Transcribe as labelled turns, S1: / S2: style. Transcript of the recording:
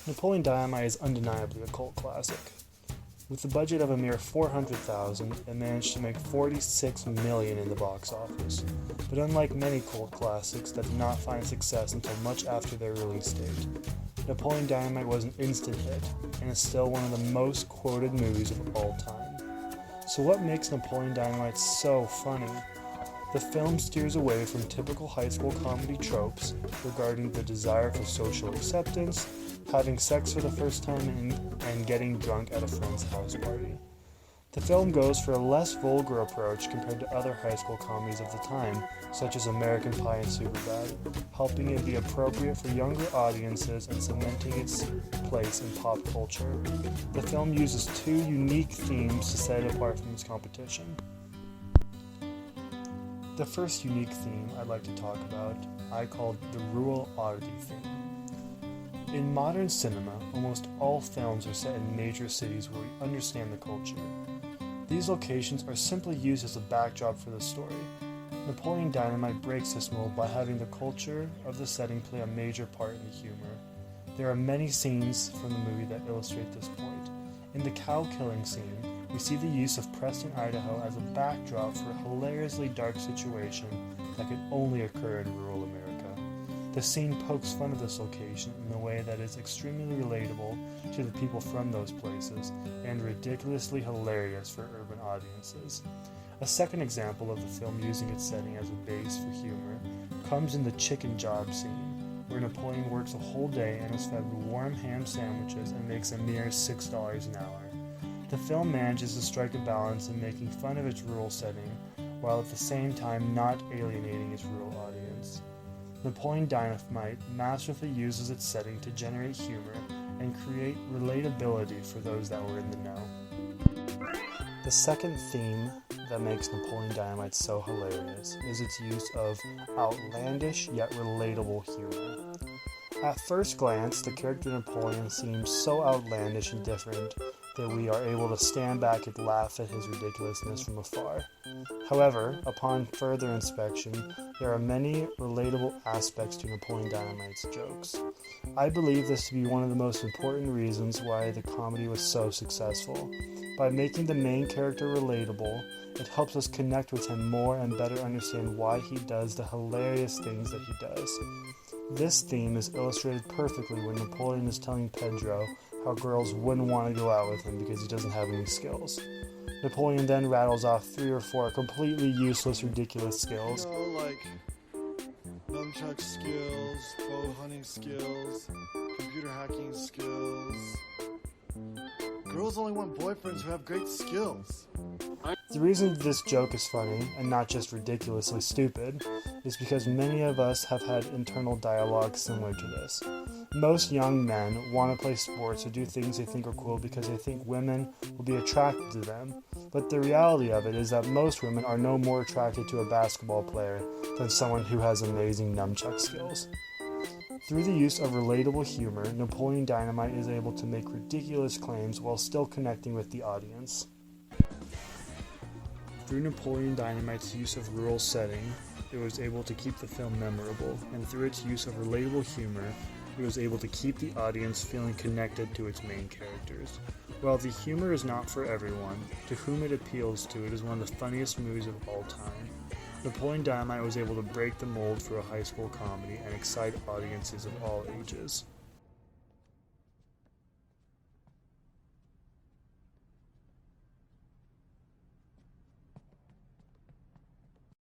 S1: Napoleon Dynamite is undeniably a cult classic. With a budget of a mere $400,000, it managed to make $46 million in the box office. But unlike many cult classics that did not find success until much after their release date, Napoleon Dynamite was an instant hit and is still one of the most quoted movies of all time. So what makes Napoleon Dynamite so funny? The film steers away from typical high school comedy tropes regarding the desire for social acceptance, having sex for the first time, and getting drunk at a friend's house party. The film goes for a less vulgar approach compared to other high school comedies of the time, such as American Pie and Superbad, helping it be appropriate for younger audiences and cementing its place in pop culture. The film uses two unique themes to set it apart from its competition. The first unique theme I'd like to talk about, I called the rural oddity theme. In modern cinema, almost all films are set in major cities where we understand the culture. These locations are simply used as a backdrop for the story. Napoleon Dynamite breaks this mold by having the culture of the setting play a major part in the humor. There are many scenes from the movie that illustrate this point. In the cow killing scene, we see the use of Preston, Idaho as a backdrop for a hilariously dark situation that could only occur in rural America. The scene pokes fun at this location in a way that is extremely relatable to the people from those places and ridiculously hilarious for urban audiences. A second example of the film using its setting as a base for humor comes in the chicken job scene, where Napoleon works a whole day and is fed warm ham sandwiches and makes a mere $6 an hour. The film manages to strike a balance in making fun of its rural setting, while at the same time not alienating its rural audience. Napoleon Dynamite masterfully uses its setting to generate humor and create relatability for those that were in the know. The second theme that makes Napoleon Dynamite so hilarious is its use of outlandish yet relatable humor. At first glance, the character Napoleon seems so outlandish and different that we are able to stand back and laugh at his ridiculousness from afar. However, upon further inspection, there are many relatable aspects to Napoleon Dynamite's jokes. I believe this to be one of the most important reasons why the comedy was so successful. By making the main character relatable, it helps us connect with him more and better understand why he does the hilarious things that he does. This theme is illustrated perfectly when Napoleon is telling Pedro how girls wouldn't want to go out with him because he doesn't have any skills. Napoleon then rattles off 3 or 4 completely useless, ridiculous skills.
S2: Like nunchuck skills, bow hunting skills, computer hacking skills. Girls only want boyfriends who have great skills.
S1: The reason this joke is funny, and not just ridiculously stupid, is because many of us have had internal dialogue similar to this. Most young men want to play sports or do things they think are cool because they think women will be attracted to them. But the reality of it is that most women are no more attracted to a basketball player than someone who has amazing nunchuck skills. Through the use of relatable humor, Napoleon Dynamite is able to make ridiculous claims while still connecting with the audience. Through Napoleon Dynamite's use of rural setting, it was able to keep the film memorable, and through its use of relatable humor, it was able to keep the audience feeling connected to its main characters. While the humor is not for everyone, to whom it appeals to, it is one of the funniest movies of all time. Napoleon Dynamite was able to break the mold for a high school comedy and excite audiences of all ages.